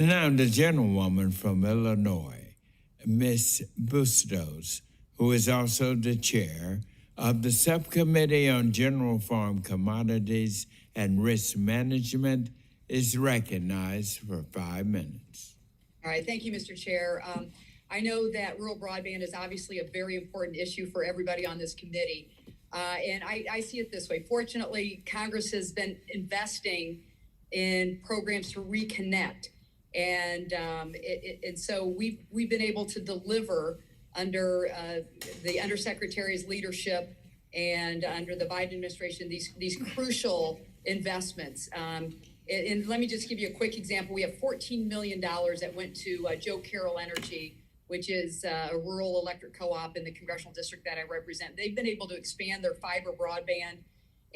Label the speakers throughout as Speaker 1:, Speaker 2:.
Speaker 1: Now, the gentlewoman from Illinois, Miss Bustos, who is also the chair of the Subcommittee on General Farm Commodities and Risk Management, is recognized for 5 minutes.
Speaker 2: All right, thank you, Mr. Chair. I know that rural broadband is obviously a very important issue for everybody on this committee. And I see it this way. Fortunately, Congress has been investing in programs to reconnect. And so we've been able to deliver under the Undersecretary's leadership and under the Biden administration these crucial investments. And let me just give you a quick example. We have $14 million that went to Joe Carroll Energy, which is a rural electric co-op in the congressional district that I represent. They've been able to expand their fiber broadband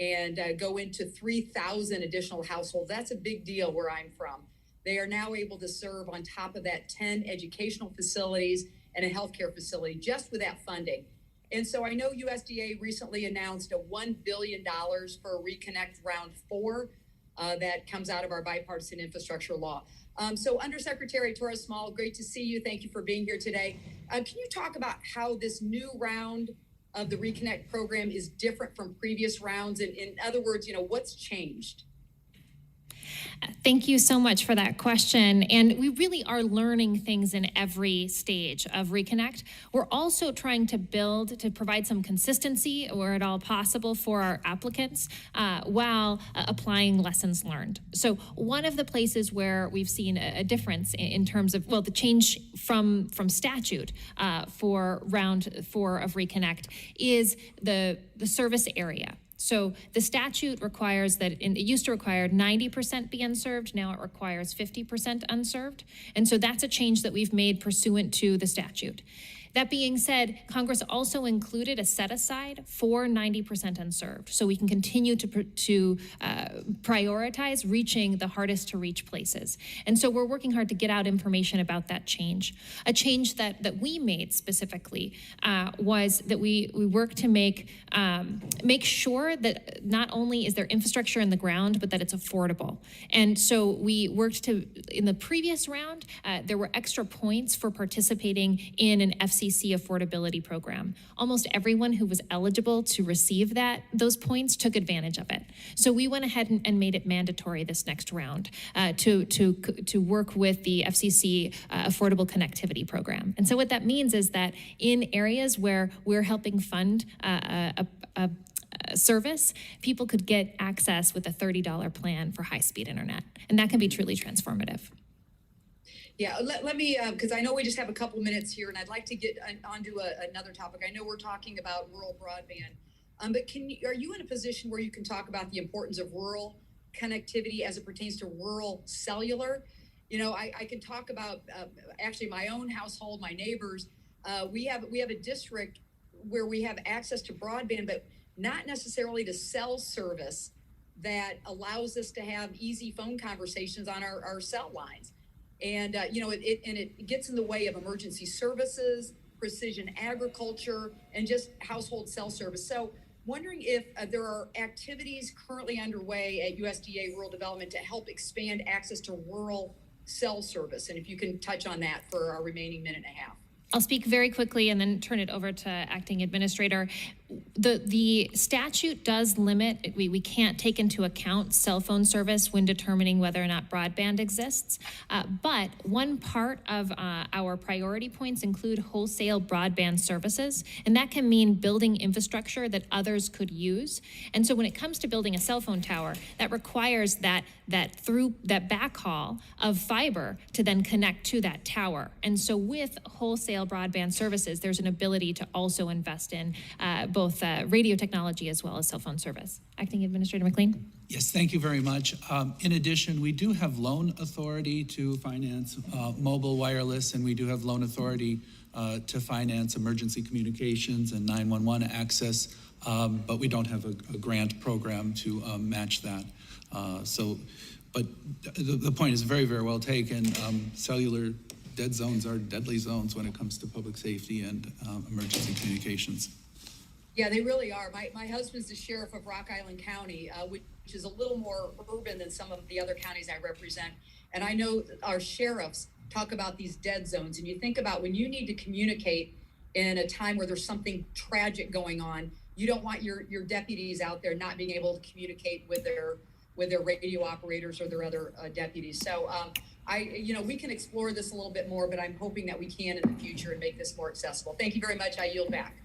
Speaker 2: and go into 3,000 additional households. That's a big deal where I'm from. They are now able to serve on top of that 10 educational facilities and a healthcare facility just with that funding. And so I know USDA recently announced a $1 billion for Reconnect Round 4 that comes out of our bipartisan infrastructure law. So Undersecretary Torres Small, great to see you. Thank you for being here today. Can you talk about how this new round of the Reconnect program is different from previous rounds? And in other words, what's changed?
Speaker 3: Thank you so much for that question. And we really are learning things in every stage of Reconnect. We're also trying to provide some consistency where at all possible for our applicants while applying lessons learned. So one of the places where we've seen a difference in terms of, the change from statute for round 4 of Reconnect is the service area. So the statute requires that, it used to require 90% be unserved, now it requires 50% unserved. And so that's a change that we've made pursuant to the statute. That being said, Congress also included a set-aside for 90% unserved, so we can continue to prioritize reaching the hardest-to-reach places. And so we're working hard to get out information about that change. A change that we made specifically was that we work to make sure that not only is there infrastructure in the ground, but that it's affordable. And so we worked in the previous round, there were extra points for participating in an FCC affordability program. Almost everyone who was eligible to receive those points took advantage of it. So we went ahead and made it mandatory this next round to work with the FCC Affordable Connectivity Program. And so what that means is that in areas where we're helping fund a service, people could get access with a $30 plan for high-speed internet. And that can be truly transformative.
Speaker 2: Yeah, let me, because I know we just have a couple minutes here, and I'd like to get onto another topic. I know we're talking about rural broadband, but are you in a position where you can talk about the importance of rural connectivity as it pertains to rural cellular? I can talk about actually my own household, my neighbors. We have a district where we have access to broadband, but not necessarily to cell service that allows us to have easy phone conversations on our cell lines. And, it gets in the way of emergency services, precision agriculture, and just household cell service. So wondering if there are activities currently underway at USDA Rural Development to help expand access to rural cell service. And if you can touch on that for our remaining minute and a half.
Speaker 3: I'll speak very quickly and then turn it over to Acting Administrator. The statute does limit, we can't take into account cell phone service when determining whether or not broadband exists. But one part of our priority points include wholesale broadband services, and that can mean building infrastructure that others could use. And so when it comes to building a cell phone tower, that requires that through that backhaul of fiber to then connect to that tower. And so with wholesale broadband services, there's an ability to also invest in both radio technology as well as cell phone service. Acting Administrator McLean.
Speaker 4: Yes, thank you very much. In addition, we do have loan authority to finance mobile wireless, and we do have loan authority to finance emergency communications and 911 access, but we don't have a grant program to match that. But the point is very, very well taken. Cellular dead zones are deadly zones when it comes to public safety and emergency communications.
Speaker 2: Yeah, they really are. My husband's the sheriff of Rock Island County, which is a little more urban than some of the other counties I represent. And I know our sheriffs talk about these dead zones, and you think about when you need to communicate in a time where there's something tragic going on, you don't want your deputies out there not being able to communicate with their radio operators or their other deputies. So we can explore this a little bit more, but I'm hoping that we can in the future and make this more accessible. Thank you very much. I yield back.